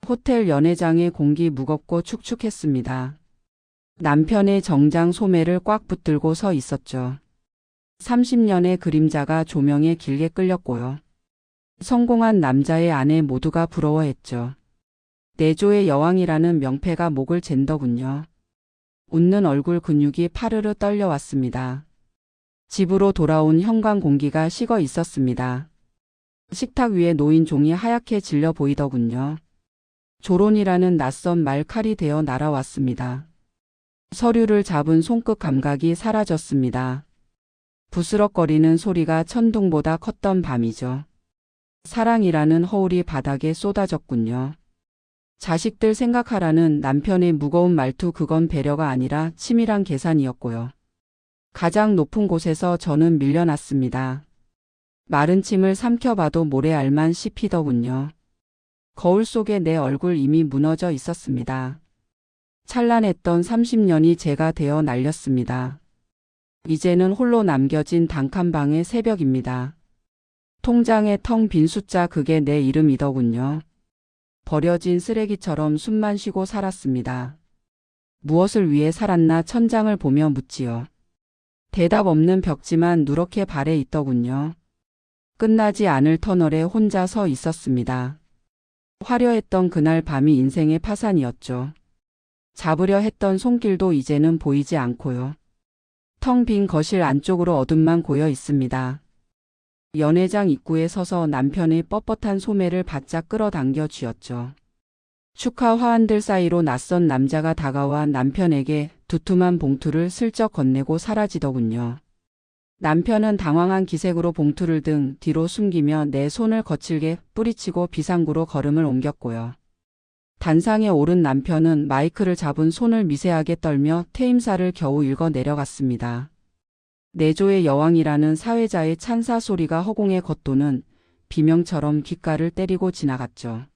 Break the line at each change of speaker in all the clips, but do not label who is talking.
호텔 연회장의 공기 무겁고 축축했습니다. 남편의 정장 소매를 꽉 붙들고 서 있었죠. 30년의 그림자가 조명에 길게 끌렸고요. 성공한 남자의 아내 모두가 부러워했죠. 내조의 여왕이라는 명패가 목을 잰더군요. 웃는 얼굴 근육이 파르르 떨려왔습니다. 집으로 돌아온 현관 공기가 식어 있었습니다. 식탁 위에 놓인 종이 하얗게 질려 보이더군요. 조론이라는 낯선 말 칼이 되어 날아왔습니다. 서류를 잡은 손끝 감각이 사라졌습니다. 부스럭거리는 소리가 천둥보다 컸던 밤이죠. 사랑이라는 허울이 바닥에 쏟아졌군요. 자식들 생각하라는 남편의 무거운 말투, 그건 배려가 아니라 치밀한 계산이었고요. 가장 높은 곳에서 저는 밀려났습니다. 마른 침을 삼켜봐도 모래알만 씹히더군요. 거울 속에 내 얼굴 이미 무너져 있었습니다. 찬란했던 30년이 제가 되어 날렸습니다. 이제는 홀로 남겨진 단칸방의 새벽입니다. 통장에 텅 빈 숫자, 그게 내 이름이더군요. 버려진 쓰레기처럼 숨만 쉬고 살았습니다. 무엇을 위해 살았나 천장을 보며 묻지요. 대답 없는 벽지만 누렇게 발에 있더군요. 끝나지 않을 터널에 혼자 서 있었습니다. 화려했던 그날 밤이 인생의 파산이었죠. 잡으려 했던 손길도 이제는 보이지 않고요. 텅 빈 거실 안쪽으로 어둠만 고여 있습니다. 연회장 입구에 서서 남편의 뻣뻣한 소매를 바짝 끌어당겨 쥐었죠. 축하 화환들 사이로 낯선 남자가 다가와 남편에게 두툼한 봉투를 슬쩍 건네고 사라지더군요. 남편은 당황한 기색으로 봉투를 등 뒤로 숨기며 내 손을 거칠게 뿌리치고 비상구로 걸음을 옮겼고요. 단상에 오른 남편은 마이크를 잡은 손을 미세하게 떨며 퇴임사를 겨우 읽어 내려갔습니다. 내조의 여왕이라는 사회자의 찬사 소리가 허공에 겉도는 비명처럼 귓가를 때리고 지나갔죠.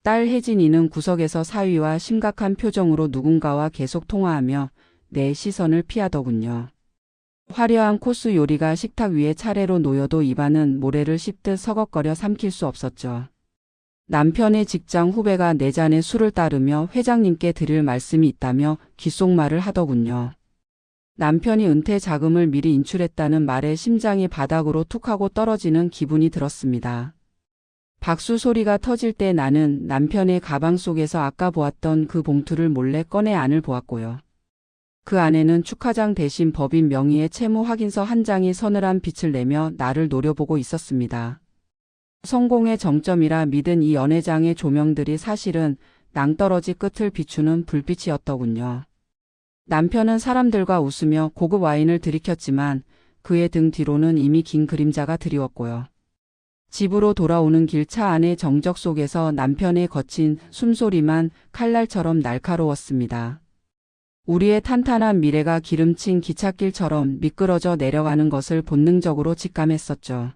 딸 혜진이는 구석에서 사위와 심각한 표정으로 누군가와 계속 통화하며 내 시선을 피하더군요. 화려한 코스 요리가 식탁 위에 차례로 놓여도 입안은 모래를 씹듯 서걱거려 삼킬 수 없었죠. 남편의 직장 후배가 내 잔에 술을 따르며 회장님께 드릴 말씀이 있다며 귓속말을 하더군요. 남편이 은퇴 자금을 미리 인출했다는 말에 심장이 바닥으로 툭 하고 떨어지는 기분이 들었습니다. 박수 소리가 터질 때 나는 남편의 가방 속에서 아까 보았던 그 봉투를 몰래 꺼내 안을 보았고요. 그 안에는 축하장 대신 법인 명의의 채무 확인서 한 장이 서늘한 빛을 내며 나를 노려보고 있었습니다. 성공의 정점이라 믿은 이 연회장의 조명들이 사실은 낭떠러지 끝을 비추는 불빛이었더군요. 남편은 사람들과 웃으며 고급 와인을 들이켰지만 그의 등 뒤로는 이미 긴 그림자가 드리웠고요. 집으로 돌아오는 길 차 안의 정적 속에서 남편의 거친 숨소리만 칼날처럼 날카로웠습니다. 우리의 탄탄한 미래가 기름친 기찻길처럼 미끄러져 내려가는 것을 본능적으로 직감했었죠.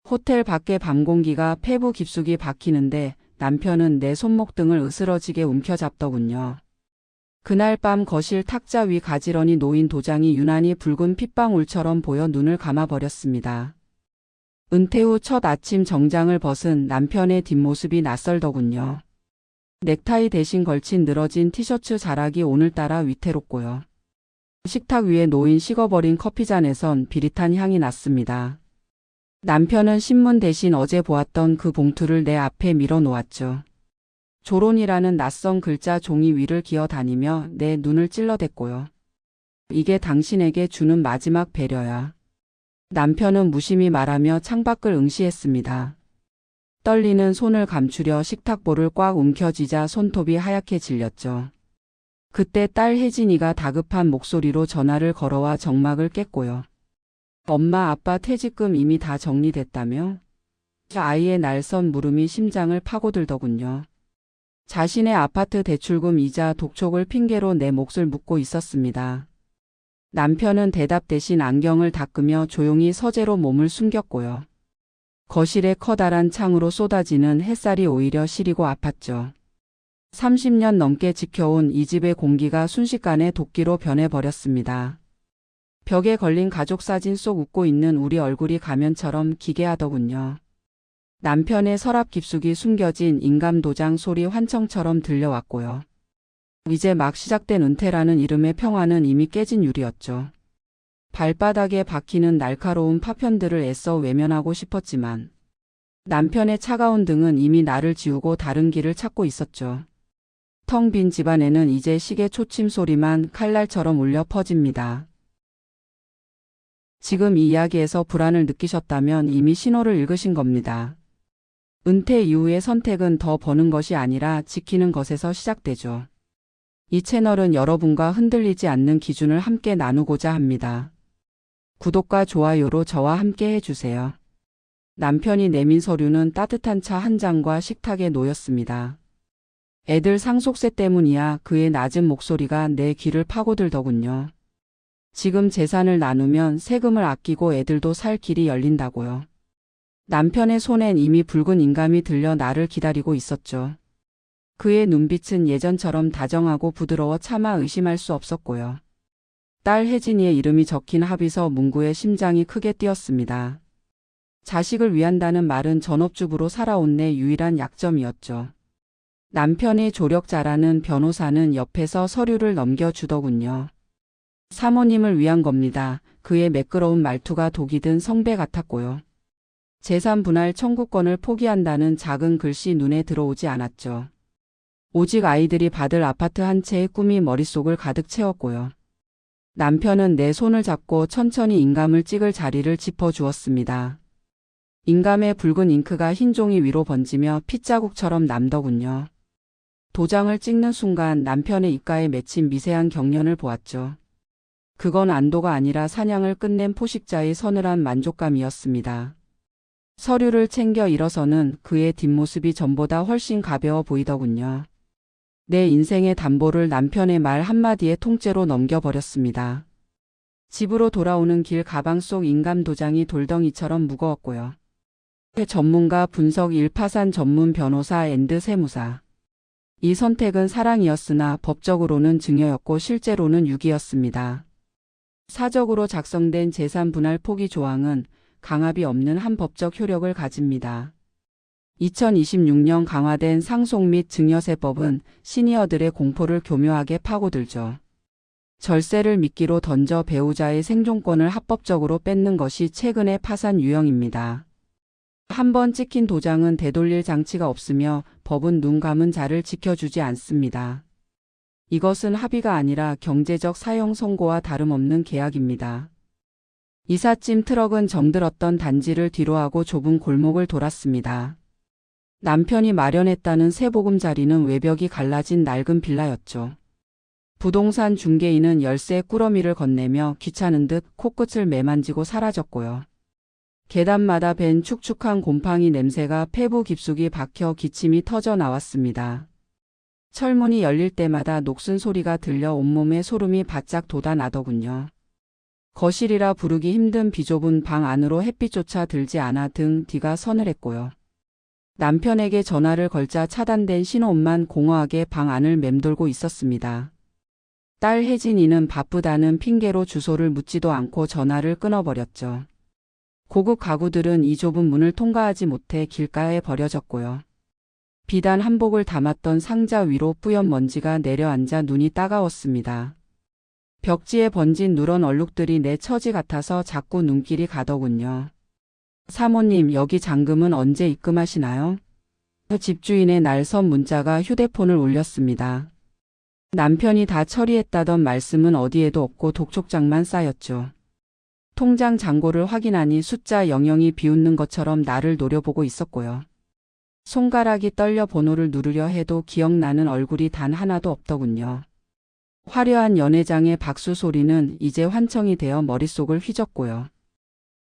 호텔 밖의 밤 공기가 폐부 깊숙이 박히는데 남편은 내 손목 등을 으스러지게 움켜잡더군요. 그날 밤 거실 탁자 위 가지런히 놓인 도장이 유난히 붉은 핏방울처럼 보여 눈을 감아버렸습니다. 은퇴 후 첫 아침 정장을 벗은 남편의 뒷모습이 낯설더군요. 넥타이 대신 걸친 늘어진 티셔츠 자락이 오늘따라 위태롭고요. 식탁 위에 놓인 식어버린 커피잔에선 비릿한 향이 났습니다. 남편은 신문 대신 어제 보았던 그 봉투를 내 앞에 밀어 놓았죠. 조론이라는 낯선 글자 종이 위를 기어다니며 내 눈을 찔러댔고요. 이게 당신에게 주는 마지막 배려야. 남편은 무심히 말하며 창밖을 응시했습니다. 떨리는 손을 감추려 식탁볼을 꽉 움켜쥐자 손톱이 하얗게 질렸죠. 그때 딸 혜진이가 다급한 목소리로 전화를 걸어와 정막을 깼고요. 엄마, 아빠 퇴직금 이미 다 정리됐다며? 아이의 날선 물음이 심장을 파고들더군요. 자신의 아파트 대출금 이자 독촉을 핑계로 내 몫을 묻고 있었습니다. 남편은 대답 대신 안경을 닦으며 조용히 서재로 몸을 숨겼고요. 거실의 커다란 창으로 쏟아지는 햇살이 오히려 시리고 아팠죠. 30년 넘게 지켜온 이 집의 공기가 순식간에 도끼로 변해버렸습니다. 벽에 걸린 가족 사진 속 웃고 있는 우리 얼굴이 가면처럼 기괴하더군요. 남편의 서랍 깊숙이 숨겨진 인감도장 소리 환청처럼 들려왔고요. 이제 막 시작된 은퇴라는 이름의 평화는 이미 깨진 유리였죠. 발바닥에 박히는 날카로운 파편들을 애써 외면하고 싶었지만 남편의 차가운 등은 이미 나를 지우고 다른 길을 찾고 있었죠. 텅 빈 집안에는 이제 시계 초침 소리만 칼날처럼 울려 퍼집니다. 지금 이 이야기에서 불안을 느끼셨다면 이미 신호를 읽으신 겁니다. 은퇴 이후의 선택은 더 버는 것이 아니라 지키는 것에서 시작되죠. 이 채널은 여러분과 흔들리지 않는 기준을 함께 나누고자 합니다. 구독과 좋아요로 저와 함께 해주세요. 남편이 내민 서류는 따뜻한 차 한 잔과 식탁에 놓였습니다. 애들 상속세 때문이야. 그의 낮은 목소리가 내 귀를 파고들더군요. 지금 재산을 나누면 세금을 아끼고 애들도 살 길이 열린다고요. 남편의 손엔 이미 붉은 인감이 들려 나를 기다리고 있었죠. 그의 눈빛은 예전처럼 다정하고 부드러워 차마 의심할 수 없었고요. 딸 혜진이의 이름이 적힌 합의서 문구에 심장이 크게 뛰었습니다. 자식을 위한다는 말은 전업주부로 살아온 내 유일한 약점이었죠. 남편의 조력자라는 변호사는 옆에서 서류를 넘겨주더군요. 사모님을 위한 겁니다. 그의 매끄러운 말투가 독이 든 성배 같았고요. 재산 분할 청구권을 포기한다는 작은 글씨 눈에 들어오지 않았죠. 오직 아이들이 받을 아파트 한 채의 꿈이 머릿속을 가득 채웠고요. 남편은 내 손을 잡고 천천히 인감을 찍을 자리를 짚어주었습니다. 인감의 붉은 잉크가 흰 종이 위로 번지며 핏자국처럼 남더군요. 도장을 찍는 순간 남편의 입가에 맺힌 미세한 경련을 보았죠. 그건 안도가 아니라 사냥을 끝낸 포식자의 서늘한 만족감이었습니다. 서류를 챙겨 일어서는 그의 뒷모습이 전보다 훨씬 가벼워 보이더군요. 내 인생의 담보를 남편의 말 한마디에 통째로 넘겨버렸습니다. 집으로 돌아오는 길 가방 속 인감 도장이 돌덩이처럼 무거웠고요. 전문가 분석 1파산 전문 변호사 앤드 세무사. 이 선택은 사랑이었으나 법적으로는 증여였고 실제로는 유기였습니다. 사적으로 작성된 재산 분할 포기 조항은 강압이 없는 한 법적 효력을 가집니다. 2026년 강화된 상속 및 증여세법은 시니어들의 공포를 교묘하게 파고들죠. 절세를 미끼로 던져 배우자의 생존권을 합법적으로 뺏는 것이 최근의 파산 유형입니다. 한번 찍힌 도장은 되돌릴 장치가 없으며 법은 눈 감은 자를 지켜주지 않습니다. 이것은 합의가 아니라 경제적 사형 선고와 다름없는 계약입니다. 이삿짐 트럭은 정들었던 단지를 뒤로하고 좁은 골목을 돌았습니다. 남편이 마련했다는 세보금자리는 외벽이 갈라진 낡은 빌라였죠. 부동산 중개인은 열쇠 꾸러미를 건네며 귀찮은 듯 코끝을 매만지고 사라졌고요. 계단마다 밴 축축한 곰팡이 냄새가 폐부 깊숙이 박혀 기침이 터져 나왔습니다. 철문이 열릴 때마다 녹슨 소리가 들려 온몸에 소름이 바짝 돋아나더군요. 거실이라 부르기 힘든 비좁은 방 안으로 햇빛조차 들지 않아 등 뒤가 서늘했고요. 남편에게 전화를 걸자 차단된 신호음만 공허하게 방 안을 맴돌고 있었습니다. 딸 혜진이는 바쁘다는 핑계로 주소를 묻지도 않고 전화를 끊어버렸죠. 고급 가구들은 이 좁은 문을 통과하지 못해 길가에 버려졌고요. 비단 한복을 담았던 상자 위로 뿌연 먼지가 내려앉아 눈이 따가웠습니다. 벽지에 번진 누런 얼룩들이 내 처지 같아서 자꾸 눈길이 가더군요. 사모님, 여기 잔금은 언제 입금하시나요? 집주인의 날선 문자가 휴대폰을 울렸습니다. 남편이 다 처리했다던 말씀은 어디에도 없고 독촉장만 쌓였죠. 통장 잔고를 확인하니 숫자 00이 비웃는 것처럼 나를 노려보고 있었고요. 손가락이 떨려 번호를 누르려 해도 기억나는 얼굴이 단 하나도 없더군요. 화려한 연회장의 박수 소리는 이제 환청이 되어 머릿속을 휘젓고요.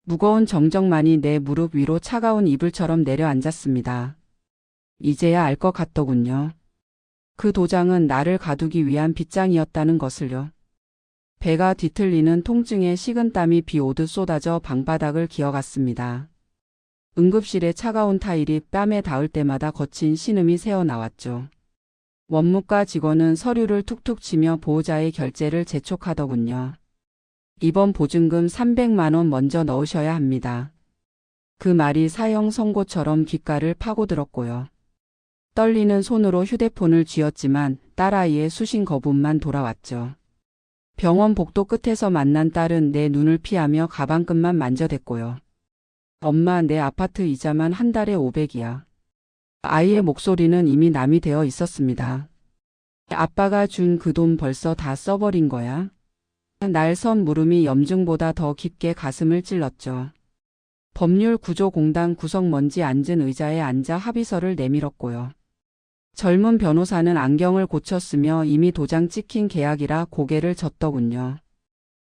무거운 정적만이 내 무릎 위로 차가운 이불처럼 내려앉았습니다. 이제야 알 것 같더군요. 그 도장은 나를 가두기 위한 빗장이었다는 것을요. 배가 뒤틀리는 통증에 식은땀이 비 오듯 쏟아져 방바닥을 기어갔습니다. 응급실의 차가운 타일이 뺨에 닿을 때마다 거친 신음이 새어나왔죠. 원무과 직원은 서류를 툭툭 치며 보호자의 결제를 재촉하더군요. 이번 보증금 300만 원 먼저 넣으셔야 합니다. 그 말이 사형 선고처럼 귓가를 파고들었고요. 떨리는 손으로 휴대폰을 쥐었지만 딸아이의 수신 거분만 돌아왔죠. 병원 복도 끝에서 만난 딸은 내 눈을 피하며 가방끈만 만져댔고요. 엄마, 내 아파트 이자만 한 달에 500이야. 아이의 목소리는 이미 남이 되어 있었습니다. 아빠가 준 그 돈 벌써 다 써버린 거야? 날 선 물음이 염증보다 더 깊게 가슴을 찔렀죠. 법률구조공단 구성먼지 앉은 의자에 앉아 합의서를 내밀었고요. 젊은 변호사는 안경을 고쳤으며 이미 도장 찍힌 계약이라 고개를 젓더군요.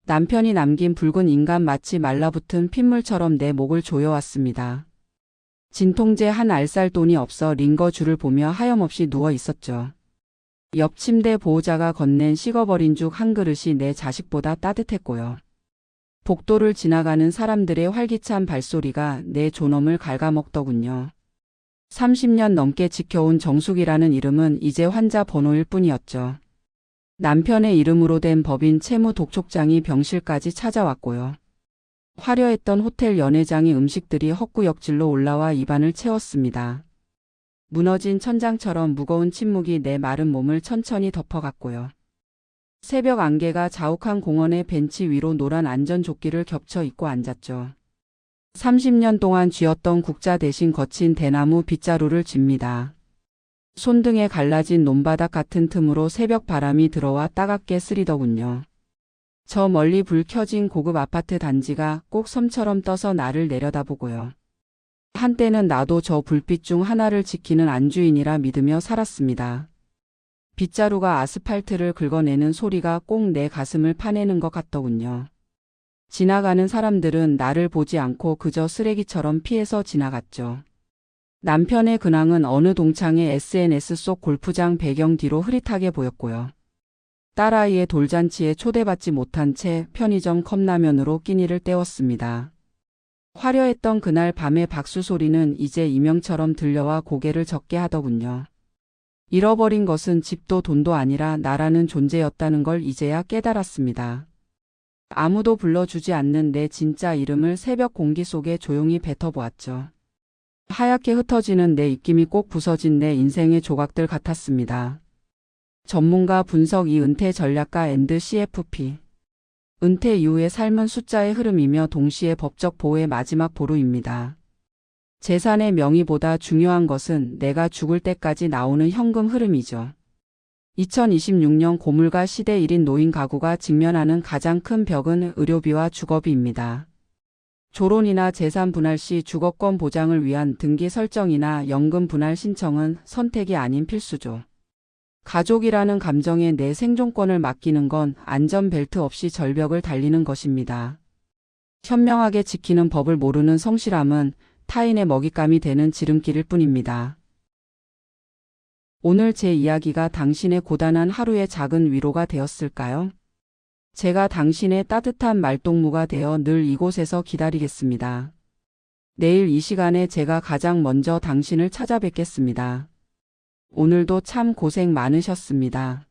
남편이 남긴 붉은 인간 마치 말라붙은 핏물처럼 내 목을 조여왔습니다. 진통제 한 알쌀 돈이 없어 링거줄을 보며 하염없이 누워 있었죠. 옆 침대 보호자가 건넨 식어버린 죽 한 그릇이 내 자식보다 따뜻했고요. 복도를 지나가는 사람들의 활기찬 발소리가 내 존엄을 갉아먹더군요. 30년 넘게 지켜온 정숙이라는 이름은 이제 환자 번호일 뿐이었죠. 남편의 이름으로 된 법인 채무 독촉장이 병실까지 찾아왔고요. 화려했던 호텔 연회장의 음식들이 헛구역질로 올라와 입안을 채웠습니다. 무너진 천장처럼 무거운 침묵이 내 마른 몸을 천천히 덮어갔고요. 새벽 안개가 자욱한 공원의 벤치 위로 노란 안전조끼를 겹쳐 입고 앉았죠. 30년 동안 쥐었던 국자 대신 거친 대나무 빗자루를 쥡니다. 손등에 갈라진 논바닥 같은 틈으로 새벽 바람이 들어와 따갑게 쓰리더군요. 저 멀리 불 켜진 고급 아파트 단지가 꼭 섬처럼 떠서 나를 내려다보고요. 한때는 나도 저 불빛 중 하나를 지키는 안주인이라 믿으며 살았습니다. 빗자루가 아스팔트를 긁어내는 소리가 꼭 내 가슴을 파내는 것 같더군요. 지나가는 사람들은 나를 보지 않고 그저 쓰레기처럼 피해서 지나갔죠. 남편의 근황은 어느 동창의 SNS 속 골프장 배경 뒤로 흐릿하게 보였고요. 딸아이의 돌잔치에 초대받지 못한 채 편의점 컵라면으로 끼니를 때웠습니다. 화려했던 그날 밤의 박수 소리는 이제 이명처럼 들려와 고개를 젓게 하더군요. 잃어버린 것은 집도 돈도 아니라 나라는 존재였다는 걸 이제야 깨달았습니다. 아무도 불러주지 않는 내 진짜 이름을 새벽 공기 속에 조용히 뱉어보았죠. 하얗게 흩어지는 내 입김이 꼭 부서진 내 인생의 조각들 같았습니다. 전문가 분석 이 은퇴 전략가 앤드 CFP. 은퇴 이후의 삶은 숫자의 흐름이며 동시에 법적 보호의 마지막 보루입니다. 재산의 명의보다 중요한 것은 내가 죽을 때까지 나오는 현금 흐름이죠. 2026년 고물가 시대 1인 노인 가구가 직면하는 가장 큰 벽은 의료비와 주거비입니다. 졸혼이나 재산 분할 시 주거권 보장을 위한 등기 설정이나 연금 분할 신청은 선택이 아닌 필수죠. 가족이라는 감정에 내 생존권을 맡기는 건 안전벨트 없이 절벽을 달리는 것입니다. 현명하게 지키는 법을 모르는 성실함은 타인의 먹잇감이 되는 지름길일 뿐입니다. 오늘 제 이야기가 당신의 고단한 하루의 작은 위로가 되었을까요? 제가 당신의 따뜻한 말동무가 되어 늘 이곳에서 기다리겠습니다. 내일 이 시간에 제가 가장 먼저 당신을 찾아뵙겠습니다. 오늘도 참 고생 많으셨습니다.